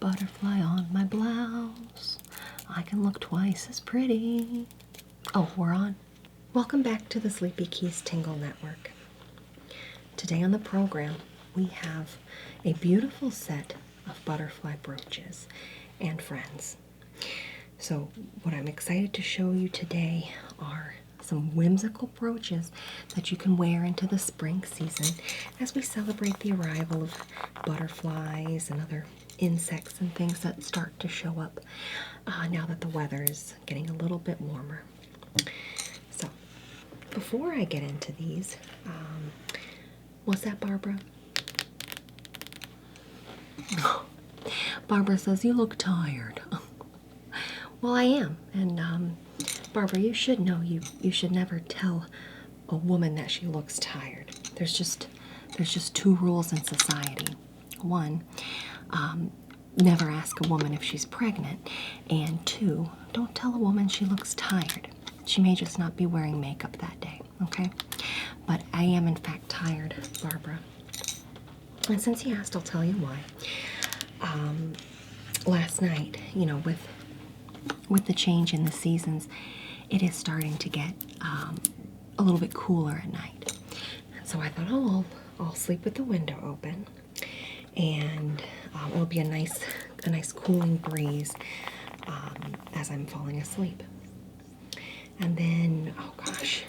butterfly on my blouse. I can look twice as pretty. Oh, we're on. Welcome back to the Sleepy Keys Tingle Network. Today on the program, we have a beautiful set of butterfly brooches and friends. So what I'm excited to show you today are some whimsical brooches that you can wear into the spring season as we celebrate the arrival of butterflies and other insects and things that start to show up now that the weather is getting a little bit warmer. So before I get into these, what's that, Barbara? Barbara says, you look tired. Well, I am, and Barbara, you should know you should never tell a woman that she looks tired. There's just two rules in society. One, never ask a woman if she's pregnant, and two, don't tell a woman she looks tired. She may just not be wearing makeup that day, okay? But I am in fact tired, Barbara. And since you asked, I'll tell you why. Last night, you know, with the change in the seasons, it is starting to get a little bit cooler at night. And so I thought, oh, I'll sleep with the window open, and it'll be a nice cooling breeze as I'm falling asleep. And then, oh gosh,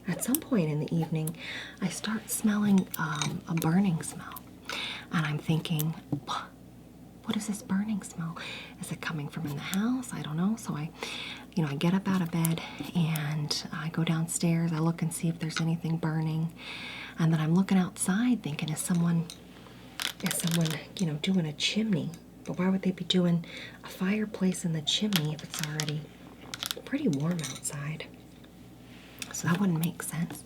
at some point in the evening, I start smelling a burning smell, and I'm thinking, what is this burning smell? Is it coming from in the house? I don't know. So I get up out of bed and I go downstairs. I look and see if there's anything burning, and then I'm looking outside thinking, is someone doing a chimney? But why would they be doing a fireplace in the chimney if it's already pretty warm outside? So that wouldn't make sense.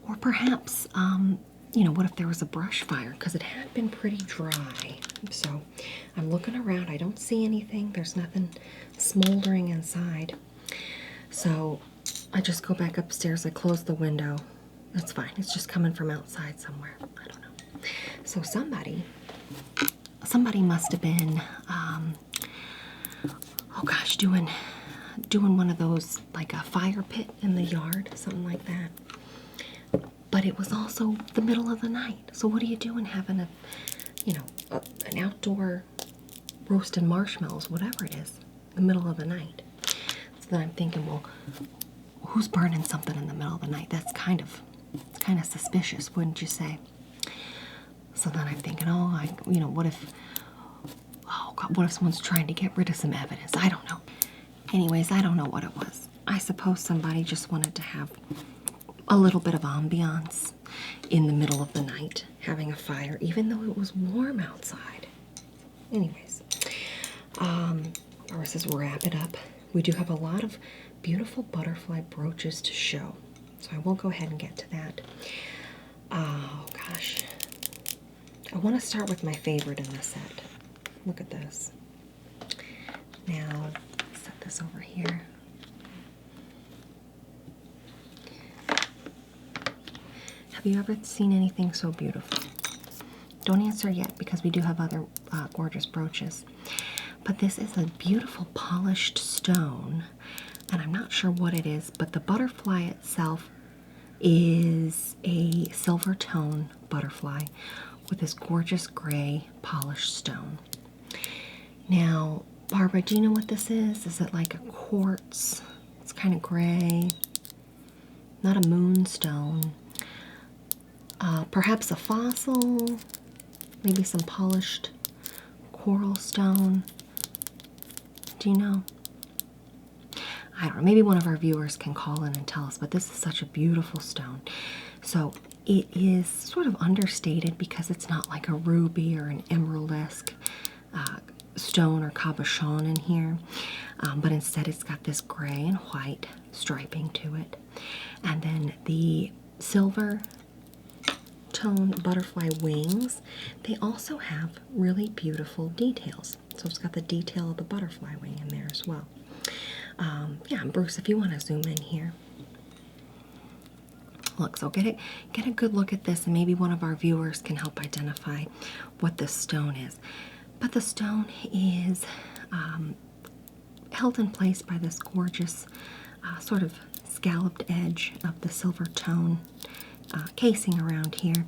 Or perhaps, what if there was a brush fire? Because it had been pretty dry. So I'm looking around. I don't see anything. There's nothing smoldering inside. So I just go back upstairs. I close the window. That's fine. It's just coming from outside somewhere. I don't know. So somebody must have been, doing one of those, like a fire pit in the yard, something like that. But it was also the middle of the night. So what are you doing having an outdoor roasted marshmallows, whatever it is, in the middle of the night? So then I'm thinking, well, who's burning something in the middle of the night? That's kind of suspicious, wouldn't you say? So then I'm thinking, what if someone's trying to get rid of some evidence? I don't know. Anyways, I don't know what it was. I suppose somebody just wanted to have a little bit of ambiance in the middle of the night, having a fire, even though it was warm outside. Anyways, Barbara says, wrap it up. We do have a lot of beautiful butterfly brooches to show, so I will go ahead and get to that. Oh, gosh. I want to start with my favorite in the set. Look at this. Now, set this over here. Have you ever seen anything so beautiful? Don't answer yet, because we do have other gorgeous brooches. But this is a beautiful polished stone, and I'm not sure what it is, but the butterfly itself is a silver tone butterfly with this gorgeous gray polished stone. Now, Barbara, do you know what this is? Is it like a quartz? It's kind of gray. Not a moonstone. Perhaps a fossil, maybe some polished coral stone. Do you know? I don't know, maybe one of our viewers can call in and tell us, but this is such a beautiful stone. So it is sort of understated because it's not like a ruby or an emerald-esque stone or cabochon in here, but instead it's got this gray and white striping to it. And then the silver tone butterfly wings, they also have really beautiful details. So it's got the detail of the butterfly wing in there as well. Yeah, Bruce, if you want to zoom in here. Look, so get a good look at this, and maybe one of our viewers can help identify what this stone is. But the stone is held in place by this gorgeous sort of scalloped edge of the silver tone casing around here.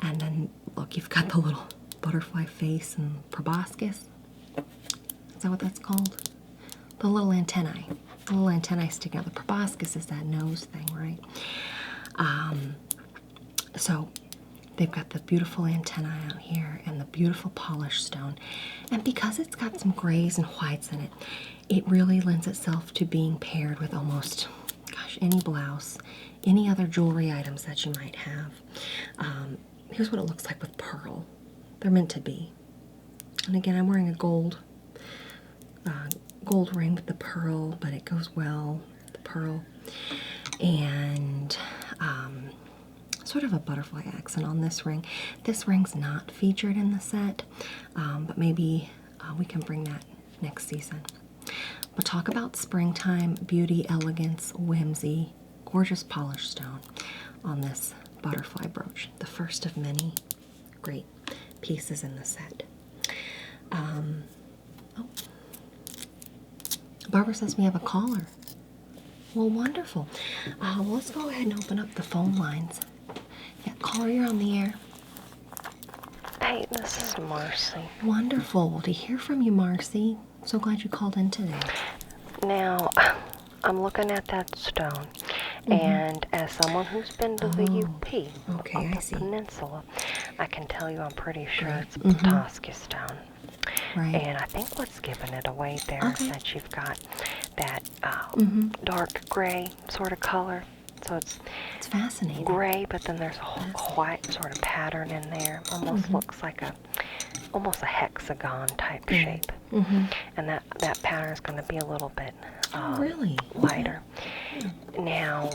And then, look, you've got the little butterfly face and proboscis. Is that what that's called? The little antennae. The little antennae sticking out. The proboscis is that nose thing, right? So they've got the beautiful antennae out here and the beautiful polished stone. And because it's got some grays and whites in it, it really lends itself to being paired with almost, gosh, any blouse, any other jewelry items that you might have. Here's what it looks like with pearl. They're meant to be. And again, I'm wearing a gold ring with the pearl, but it goes well with the pearl. And sort of a butterfly accent on this ring. This ring's not featured in the set, but maybe we can bring that next season. But talk about springtime, beauty, elegance, whimsy, gorgeous polished stone on this butterfly brooch. The first of many great pieces in the set. Barbara says we have a caller. Well, wonderful. Well, let's go ahead and open up the phone lines. Yeah, caller, you're on the air. Hey, this is Marcy. Wonderful. Well, to hear from you, Marcy. So glad you called in today. Now, I'm looking at that stone, and as someone who's been to the UP, okay, the peninsula, I can tell you I'm pretty sure it's a Petoskey stone. Right. And I think what's giving it away there is that you've got that dark gray sort of color. So it's fascinating. Gray, but then there's a white sort of pattern in there. Almost looks like almost a hexagon type shape. And that pattern is going to be a little bit lighter. Now,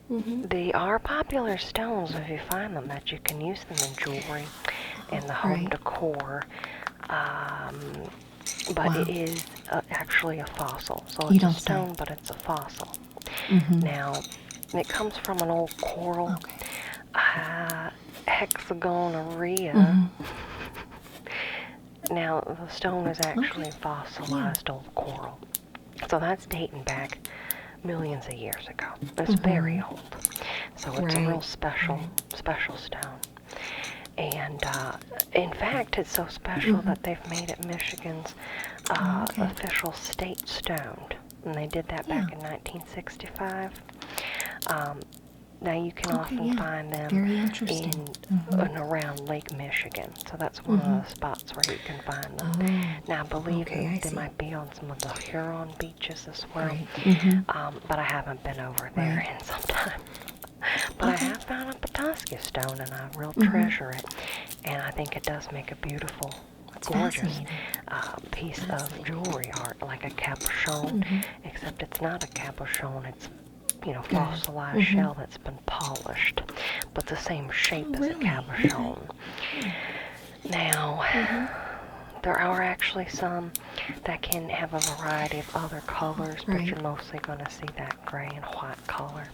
they are popular stones if you find them, that you can use them in jewelry and the home decor. But it is actually a fossil. So it's a stone, but it's a fossil. Now, it comes from an old coral, hexagonaria. Now, the stone is actually fossilized old coral. So that's dating back millions of years ago. It's very old. So it's a real special stone. And in fact, it's so special that they've made it Michigan's official state stone. And they did that back in 1965. Now you can often find them in and around Lake Michigan. So that's one of the spots where you can find them. Now I believe that they might be on some of the Huron beaches as well. But I haven't been over there in some time. But I have found a Petoskey stone, and I real treasure it. And I think it does make a beautiful, gorgeous piece of jewelry art, like a cabochon, except it's not a cabochon. It's fossilized shell that's been polished, but the same shape as a cabochon. Now, there are actually some that can have a variety of other colors, but you're mostly going to see that gray and white color.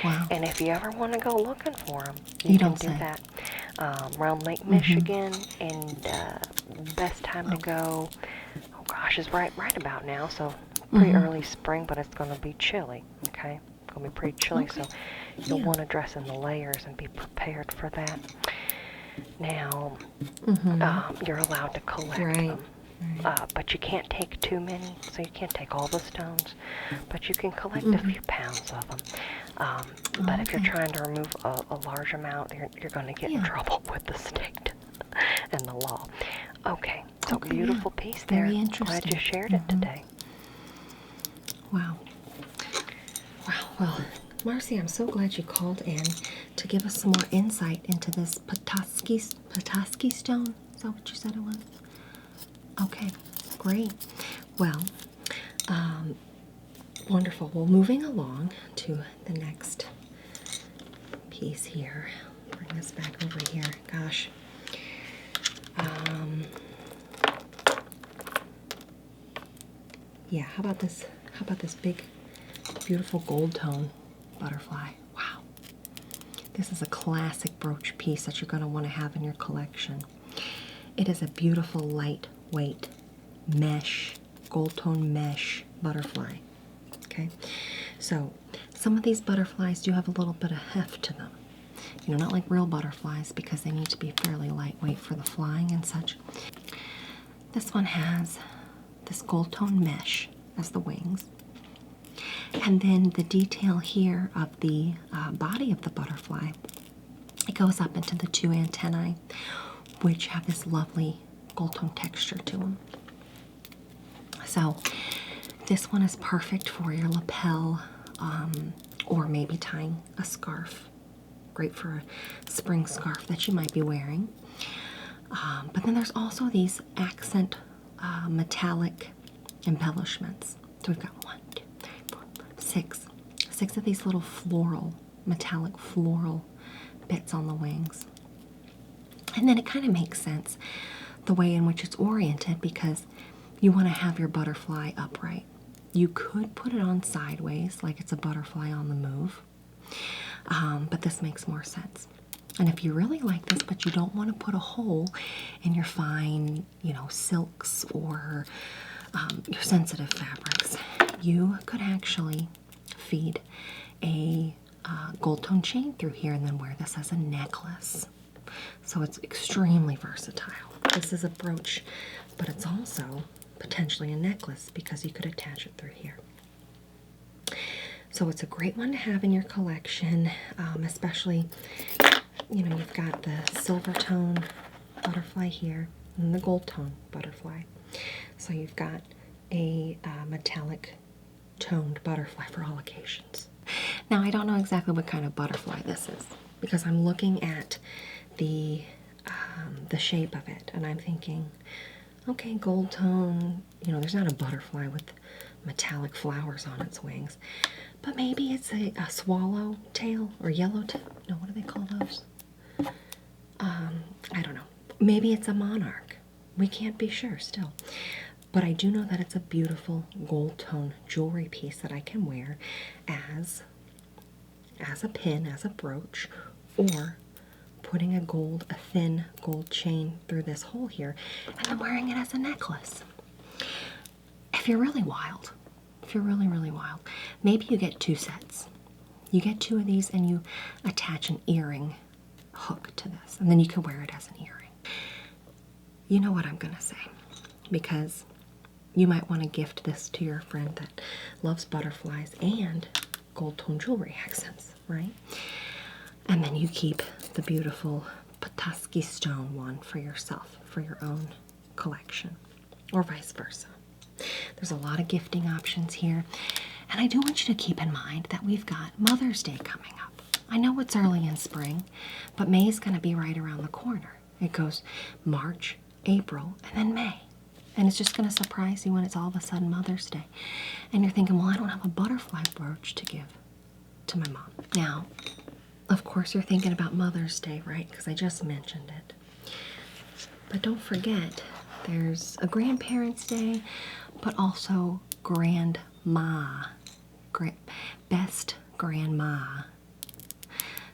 Wow. And if you ever want to go looking for them, you can do that around Lake Michigan. And best time to go, is right about now. So pretty early spring, but it's going to be chilly. Okay, it's going to be pretty chilly, so you'll want to dress in the layers and be prepared for that. Now, you're allowed to collect them. But you can't take too many, so you can't take all the stones, but you can collect a few pounds of them. But if you're trying to remove a large amount, you're going to get in trouble with the state and the law. Okay, so beautiful piece there. Very interesting. Glad you shared it today. Wow. Well, Marcy, I'm so glad you called in to give us some more insight into this Petoskey stone. Is that what you said it was? Okay, great. Well, wonderful. Well, moving along to the next piece here. Bring this back over here. Gosh. Yeah, how about this big, beautiful gold tone butterfly? Wow. This is a classic brooch piece that you're going to want to have in your collection. It is a beautiful light lightweight mesh, gold tone mesh butterfly. Okay, so some of these butterflies do have a little bit of heft to them. You know, not like real butterflies because they need to be fairly lightweight for the flying and such. This one has this gold tone mesh as the wings. And then the detail here of the body of the butterfly, it goes up into the 2 antennae, which have this lovely gold tone texture to them. So this one is perfect for your lapel, or maybe tying a scarf. Great for a spring scarf that you might be wearing. But then there's also these accent metallic embellishments. So we've got 1, 2, 3, 4, 5, 6 of these little metallic floral bits on the wings. And then it kind of makes sense the way in which it's oriented, because you want to have your butterfly upright. You could put it on sideways like it's a butterfly on the move, but this makes more sense. And if you really like this, but you don't want to put a hole in your fine, silks or your sensitive fabrics, you could actually feed a gold tone chain through here and then wear this as a necklace. So it's extremely versatile. This is a brooch, but it's also potentially a necklace because you could attach it through here. So it's a great one to have in your collection, especially, you've got the silver tone butterfly here and the gold tone butterfly. So you've got a metallic toned butterfly for all occasions. Now, I don't know exactly what kind of butterfly this is because I'm looking at the shape of it and I'm thinking, okay, gold tone, there's not a butterfly with metallic flowers on its wings, but maybe it's a swallow tail or yellow tail. No, what do they call those? I don't know. Maybe it's a monarch. We can't be sure still. But I do know that it's a beautiful gold tone jewelry piece that I can wear as a pin, as a brooch, or putting a thin gold chain through this hole here, and then wearing it as a necklace. If you're really wild, really wild, maybe you get 2 sets. You get 2 of these and you attach an earring hook to this, and then you can wear it as an earring. You know what I'm going to say, because you might want to gift this to your friend that loves butterflies and gold tone jewelry accents, right? And then you keep the beautiful Petoskey stone one for yourself, for your own collection, or vice versa. There's a lot of gifting options here. And I do want you to keep in mind that we've got Mother's Day coming up. I know it's early in spring, but May's going to be right around the corner. It goes March, April, and then May. And it's just going to surprise you when it's all of a sudden Mother's Day. And you're thinking, well, I don't have a butterfly brooch to give to my mom. Now, of course, you're thinking about Mother's Day, right? Because I just mentioned it. But don't forget, there's a Grandparents' Day, but also Grandma. Best Grandma.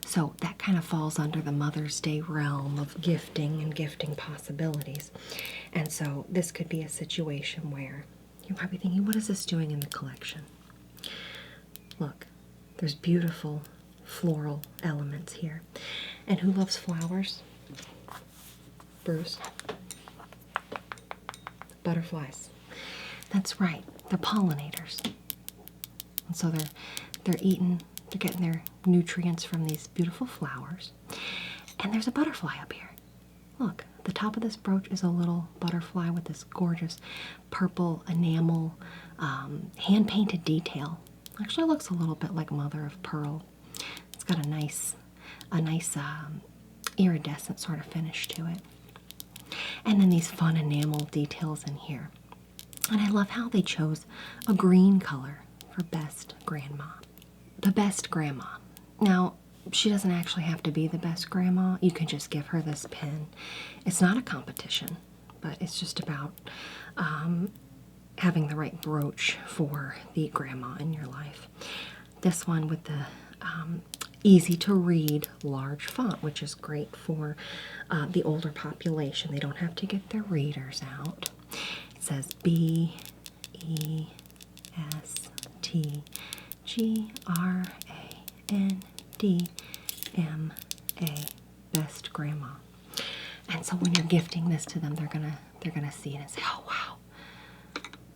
So that kind of falls under the Mother's Day realm of gifting and gifting possibilities. And so this could be a situation where you might be thinking, what is this doing in the collection? Look, there's beautiful floral elements here. And who loves flowers? Bruce. Butterflies. That's right, they're pollinators. And so they're getting their nutrients from these beautiful flowers. And there's a butterfly up here. Look, the top of this brooch is a little butterfly with this gorgeous purple enamel, hand-painted detail. Actually looks a little bit like mother of pearl. It's got a nice iridescent sort of finish to it. And then these fun enamel details in here. And I love how they chose a green color for best grandma. The best grandma. Now, she doesn't actually have to be the best grandma. You can just give her this pin. It's not a competition, but it's just about having the right brooch for the grandma in your life. This one with the easy to read large font, which is great for the older population. They don't have to get their readers out. It says BESTGRANDMA, best grandma. And so when you're gifting this to them, they're gonna see it and say, "Oh wow,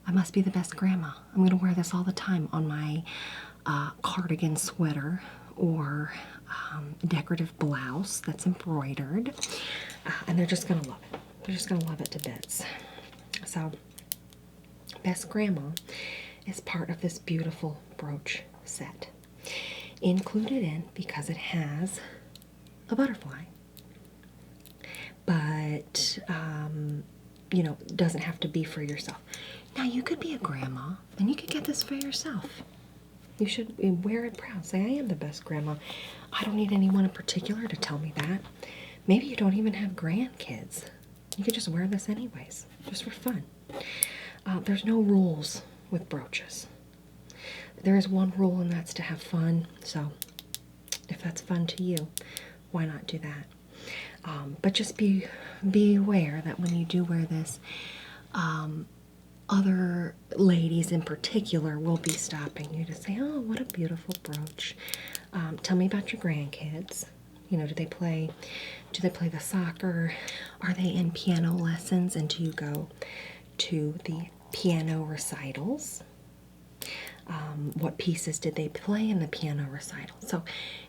I must be the best grandma. I'm gonna wear this all the time on my cardigan sweater or decorative blouse that's embroidered," and they're just gonna love it. They're just gonna love it to bits. So, Best Grandma is part of this beautiful brooch set. Included in, because it has a butterfly, but you know, doesn't have to be for yourself. Now you could be a grandma and you could get this for yourself. You should wear it proud. Say, "I am the best grandma. I don't need anyone in particular to tell me that." Maybe you don't even have grandkids. You could just wear this anyways, just for fun. There's no rules with brooches. There is one rule, and that's to have fun. So if that's fun to you, why not do that? But just be aware that when you do wear this, other ladies in particular will be stopping you to say, "Oh, what a beautiful brooch. Tell me about your grandkids. You know, do they play the soccer? Are they in piano lessons? And do you go to the piano recitals? What pieces did they play in the piano recital?" So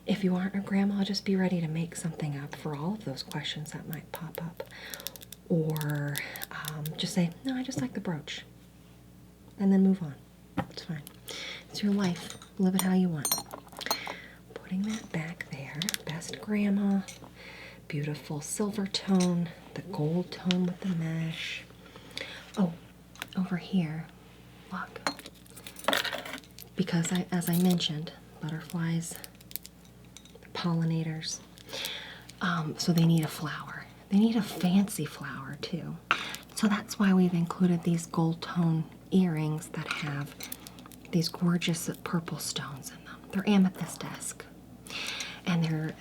if you aren't a grandma, just be ready to make something up for all of those questions that might pop up. Or just say, "No, I just like the brooch." And then move on. It's fine. It's your life. Live it how you want. Putting that back there. Best Grandma. Beautiful silver tone. The gold tone with the mesh. Oh, over here. Look. Because as I mentioned, butterflies, pollinators, so they need a flower. They need a fancy flower too. So that's why we've included these gold tone earrings that have these gorgeous purple stones in them. They're amethyst-esque, and they're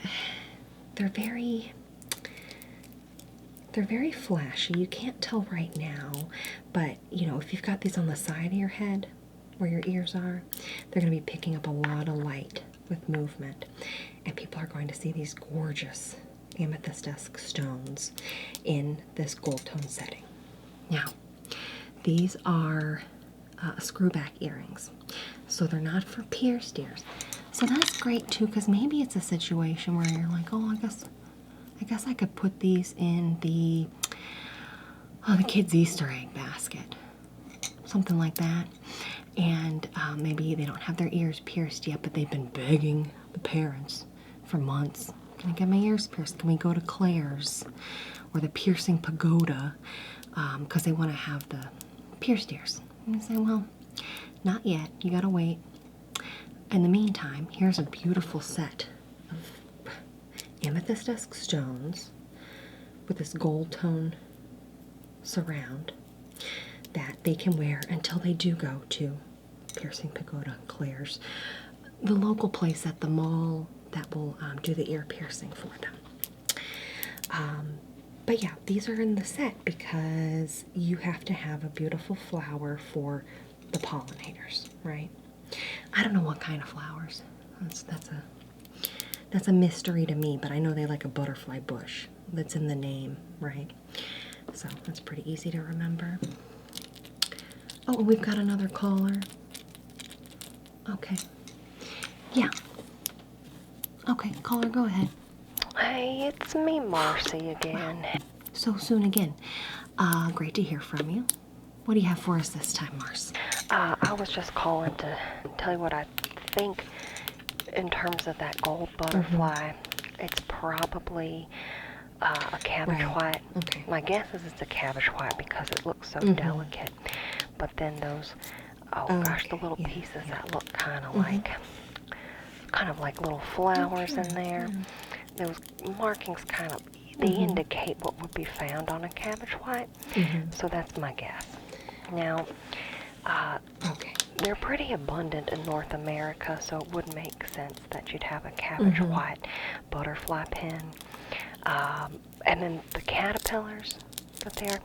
very flashy. You can't tell right now, but you know, if you've got these on the side of your head, where your ears are, they're going to be picking up a lot of light with movement, and people are going to see these gorgeous amethyst-esque stones in this gold tone setting. Now, these are screwback earrings, so they're not for pierced ears. So that's great too, because maybe it's a situation where you're like, "Oh, I guess I could put these in the kids' Easter egg basket," something like that. And maybe they don't have their ears pierced yet, but they've been begging the parents for months, "Can I get my ears pierced? Can we go to Claire's or the Piercing Pagoda?" Because they want to have the pierced ears. And you say, "Well, not yet. You gotta wait." In the meantime, here's a beautiful set of amethyst-esque stones with this gold tone surround that they can wear until they do go to Piercing Pagoda, Claire's, the local place at the mall that will do the ear piercing for them. But yeah, these are in the set because you have to have a beautiful flower for the pollinators, right? I don't know what kind of flowers. That's a mystery to me, but I know they like a butterfly bush. That's in the name, right? So that's pretty easy to remember. Oh, we've got another caller. Okay. Yeah. Okay, caller, go ahead. Hey, it's me, Marcy, again. Wow. So soon again. Great to hear from you. What do you have for us this time, Marcy? I was just calling to tell you what I think in terms of that gold butterfly. It's probably a cabbage white. Okay. My guess is it's a cabbage white because it looks so delicate. But then those, the little pieces that look kind of like little flowers in there. Those markings they indicate what would be found on a cabbage white. So that's my guess. Now, they're pretty abundant in North America, so it would make sense that you'd have a cabbage white butterfly pin. And then the caterpillars, what they are?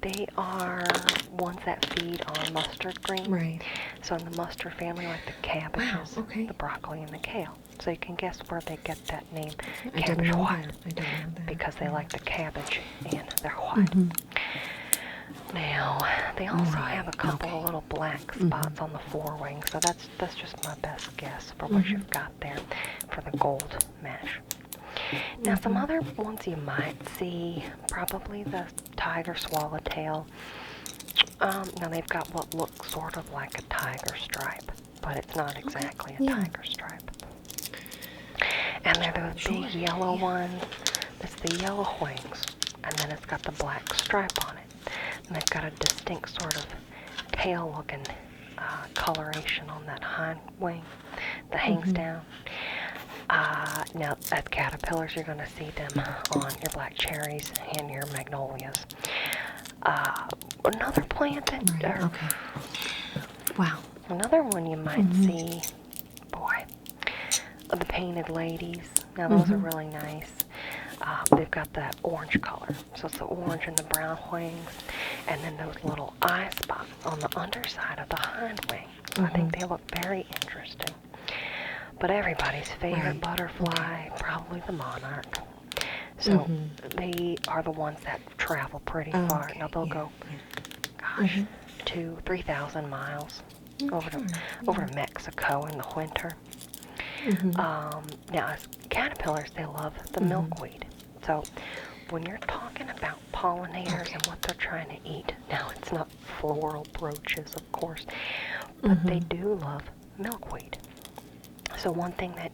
They are ones that feed on mustard green. Right. So in the mustard family, like the cabbages, the broccoli, and the kale. So you can guess where they get that name, cabbage white. I didn't know that. Because they like the cabbage and they're white. Now, they also have a couple of little black spots on the forewing, so that's just my best guess for what you've got there for the gold mesh. Now, some other ones you might see, probably the tiger swallowtail. Now, they've got what looks sort of like a tiger stripe, but it's not exactly a tiger stripe. And they're those big yellow ones. It's the yellow wings, and then it's got the black stripe on it. And they've got a distinct sort of pale-looking coloration on that hind wing that hangs down. Now, at caterpillars, you're going to see them on your black cherries and your magnolias. Another plant that... Wow. Another one you might see, the painted ladies. Now, those are really nice. They've got that orange color. So it's the orange and the brown wings. And then those little eye spots on the underside of the hind wing. So I think they look very interesting. But everybody's favorite butterfly, probably the monarch. So they are the ones that travel pretty far. Now they'll go, 2,000-3,000 miles over to Mexico in the winter. Now, as caterpillars, they love the milkweed. So when you're talking about pollinators and what they're trying to eat, now it's not floral brooches, of course, but they do love milkweed. So one thing that,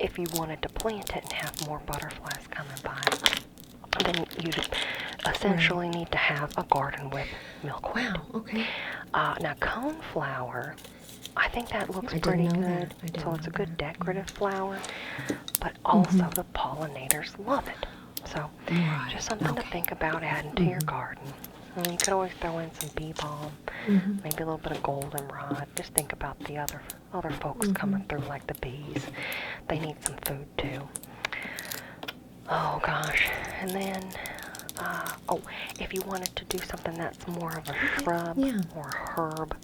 if you wanted to plant it and have more butterflies coming by, then you essentially need to have a garden with milkweed. Wow, okay. Now, coneflower, I think that looks pretty good. So it's a good decorative flower, but also the pollinators love it. So just something to think about adding to your garden. And you could always throw in some bee balm, maybe a little bit of goldenrod. Just think about the other folks coming through, like the bees. They need some food too. Oh gosh, and then if you wanted to do something that's more of a shrub or a herb,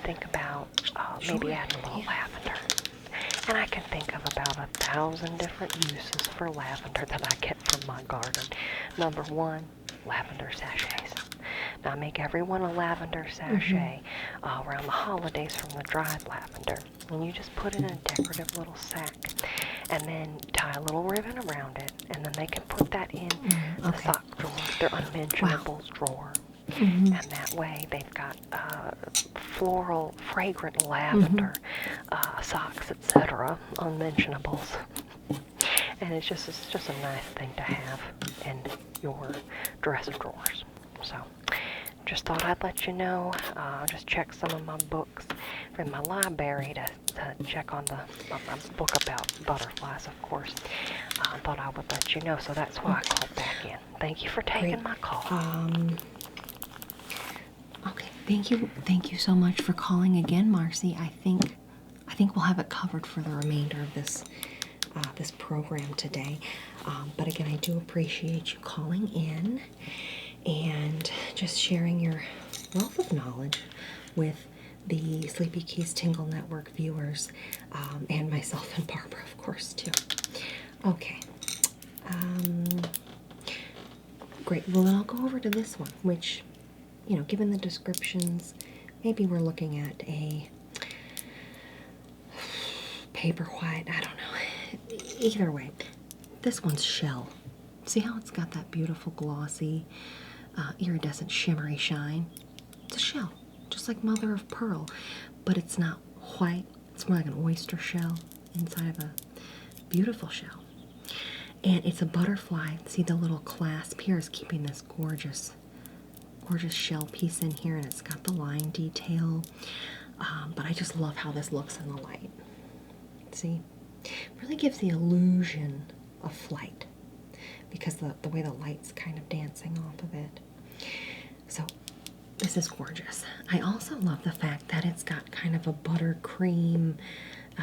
think about maybe adding a little lavender. And I can think of about 1,000 different uses for lavender that I get from my garden. Number one, lavender sachets. Now I make everyone a lavender sachet around the holidays from the dried lavender. And you just put it in a decorative little sack and then tie a little ribbon around it. And then they can put that in the sock drawer, their unmentionables drawer. And that way they've got floral, fragrant lavender socks, etc., unmentionables. And it's just a nice thing to have in your dresser drawers. So just thought I'd let you know. Just check some of my books from my library to check on my book about butterflies, of course. I thought I would let you know, so that's why I called back in. Thank you for taking my call. Okay, thank you so much for calling again, Marcy. I think we'll have it covered for the remainder of this program today. But again, I do appreciate you calling in and just sharing your wealth of knowledge with the Sleepy Keys Tingle Network viewers, and myself and Barbara, of course, too. Okay. Great. Well, then I'll go over to this one, which, given the descriptions, maybe we're looking at a paper white. I don't know. Either way, this one's shell. See how it's got that beautiful glossy, iridescent shimmery shine? It's a shell, just like mother of pearl, but it's not white. It's more like an oyster shell inside of a beautiful shell. And it's a butterfly. See, the little clasp here is keeping this gorgeous shell piece in here, and it's got the line detail. But I just love how this looks in the light. See? It really gives the illusion of flight because the way the light's kind of dancing off of it. So this is gorgeous. I also love the fact that it's got kind of a buttercream,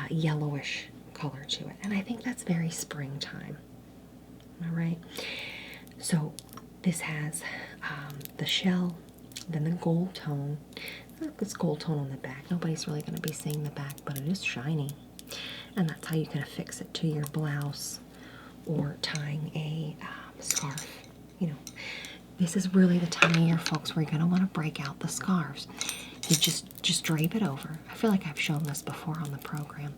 yellowish color to it. And I think that's very springtime. All right. So This has the shell, then the gold tone. It's gold tone on the back. Nobody's really going to be seeing the back, but it is shiny. And that's how you can affix it to your blouse or tying a scarf. You know, this is really the time of year, folks, where you're going to want to break out the scarves. You just drape it over. I feel like I've shown this before on the program.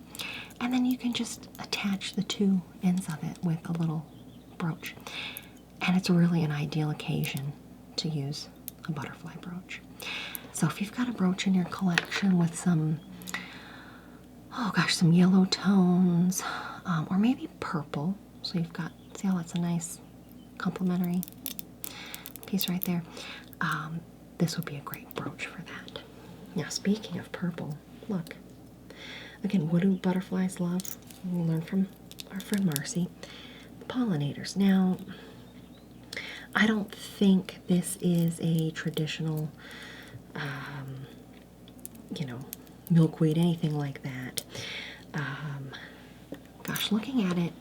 And then you can just attach the two ends of it with a little brooch. And it's really an ideal occasion to use a butterfly brooch. So if you've got a brooch in your collection with some, oh gosh, some yellow tones, or maybe purple. So you've got, see how that's a nice complementary piece right there. This would be a great brooch for that. Now, speaking of purple, look. Again, what do butterflies love? We learned from our friend Marcy. The pollinators. Now, I don't think this is a traditional, you know, milkweed, anything like that. Gosh, looking at it,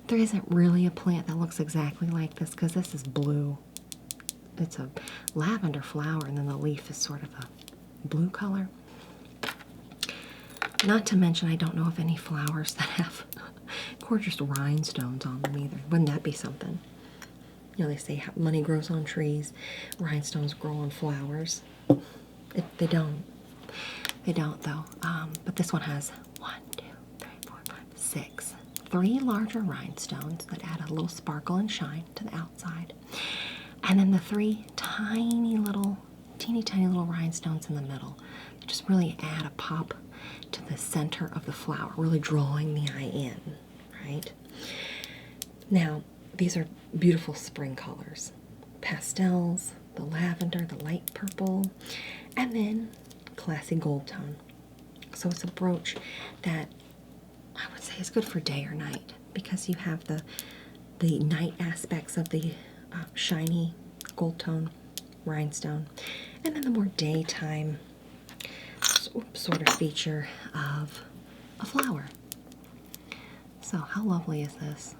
there isn't really a plant that looks exactly like this because this is blue. It's a lavender flower, and then the leaf is sort of a blue color. Not to mention, I don't know of any flowers that have gorgeous rhinestones on them either. Wouldn't that be something? You know, they say money grows on trees, rhinestones grow on flowers. They don't. They don't, though. But this one has 1, 2, 3, 4, 5, 6. 3 larger rhinestones that add a little sparkle and shine to the outside. And then the 3 tiny little, teeny tiny little rhinestones in the middle that just really add a pop to the center of the flower, really drawing the eye in, right? Now, these are beautiful spring colors. Pastels, the lavender, the light purple, and then classy gold tone. So it's a brooch that I would say is good for day or night because you have the night aspects of the shiny gold tone rhinestone, and then the more daytime sort of feature of a flower. So how lovely is this?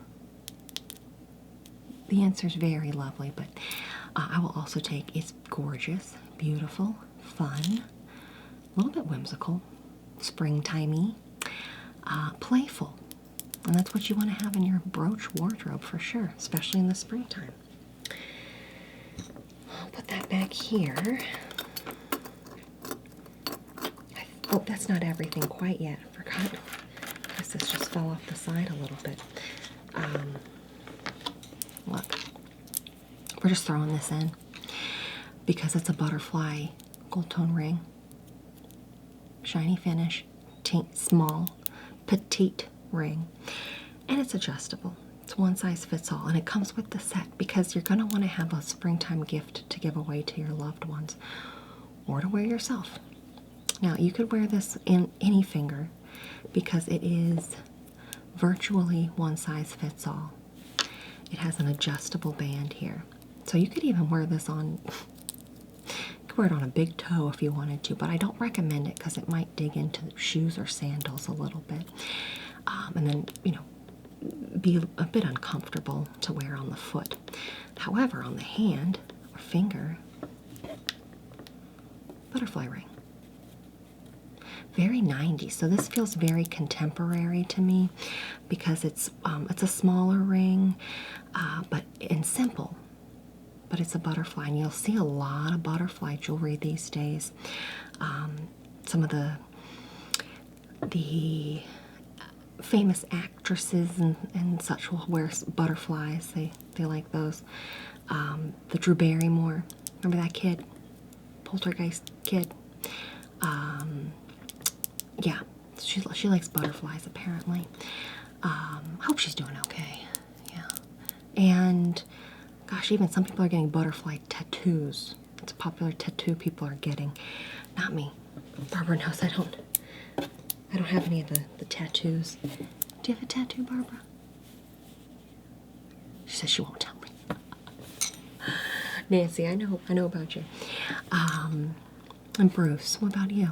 The answer is very lovely, but I will also take it's gorgeous, beautiful, fun, a little bit whimsical, springtimey, playful. And that's what you want to have in your brooch wardrobe for sure, especially in the springtime. I'll put that back here. Oh, that's not everything quite yet. I forgot. I guess this just fell off the side a little bit. Look, we're just throwing this in because it's a butterfly gold tone ring. Shiny finish, small, petite ring. And it's adjustable. It's one size fits all. And it comes with the set because you're going to want to have a springtime gift to give away to your loved ones or to wear yourself. Now, you could wear this in any finger because it is virtually one size fits all. It has an adjustable band here. So you could even wear this on, you could wear it on a big toe if you wanted to, but I don't recommend it because it might dig into shoes or sandals a little bit. And then, you know, be a bit uncomfortable to wear on the foot. However, on the hand or finger, butterfly ring. Very 90s, so this feels very contemporary to me because it's a smaller ring, and simple, but it's a butterfly, and you'll see a lot of butterfly jewelry these days. Some of the famous actresses and such will wear butterflies. They like those. The Drew Barrymore, remember that kid, Poltergeist kid? Yeah, she likes butterflies apparently. Hope she's doing okay. Yeah, and gosh, even some people are getting butterfly tattoos. It's a popular tattoo people are getting. Not me. Barbara knows I don't have any of the tattoos. Do you have a tattoo, Barbara? She says she won't tell me. Nancy, I know about you. And Bruce, what about you?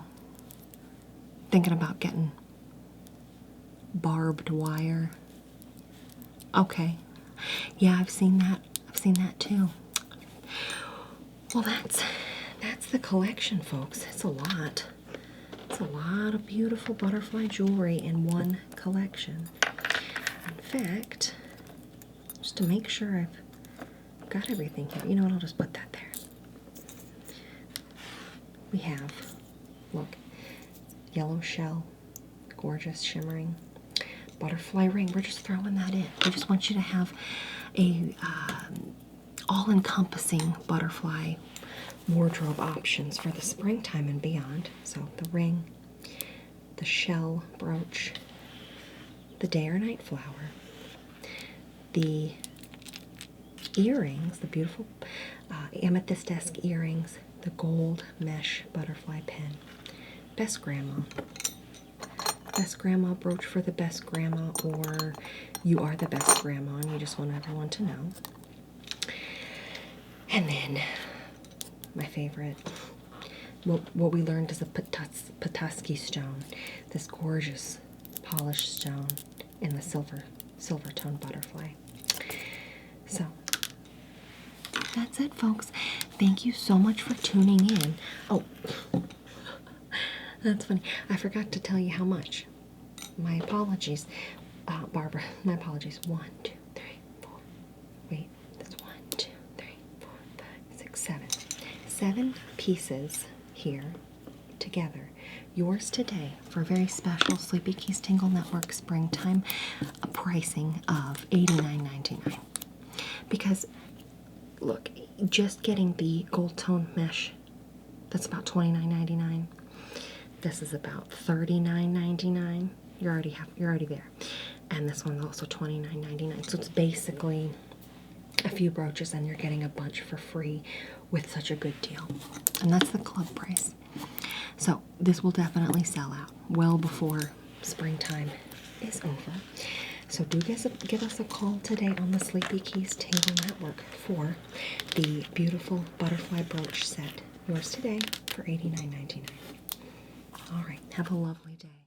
Thinking about getting barbed wire? Okay. Yeah, I've seen that. I've seen that too. Well, that's the collection, folks. It's a lot. It's a lot of beautiful butterfly jewelry in one collection. In fact, just to make sure I've got everything here, you know what, I'll just put that there. We have, look, yellow shell, gorgeous shimmering butterfly ring. We're just throwing that in. We just want you to have a all-encompassing butterfly wardrobe options for the springtime and beyond. So the ring, the shell brooch, the day or night flower, the earrings, the beautiful amethyst-esque earrings, the gold mesh butterfly pin. Best grandma brooch for the best grandma, or you are the best grandma and you just want everyone to know. And then my favorite, what we learned is a Petoskey stone, this gorgeous polished stone in the silver tone butterfly. So that's it, folks. Thank you so much for tuning in. Oh, that's funny. I forgot to tell you how much. My apologies, Barbara. My apologies. 1, 2, 3, 4. Wait, that's 1, 2, 3, 4, 5, 6, 7. 7 pieces here together. Yours today for a very special Sleepy Keys Tingle Network springtime pricing of $89.99. Because look, just getting the gold tone mesh, that's about $29.99. This is about $39.99. You're already there. And this one's also $29.99. So it's basically a few brooches and you're getting a bunch for free with such a good deal. And that's the club price. So this will definitely sell out well before springtime is over. So do give us a call today on the Sleepy Keys Tingle Network for the beautiful butterfly brooch set. Yours today for $89.99. All right, have a lovely day.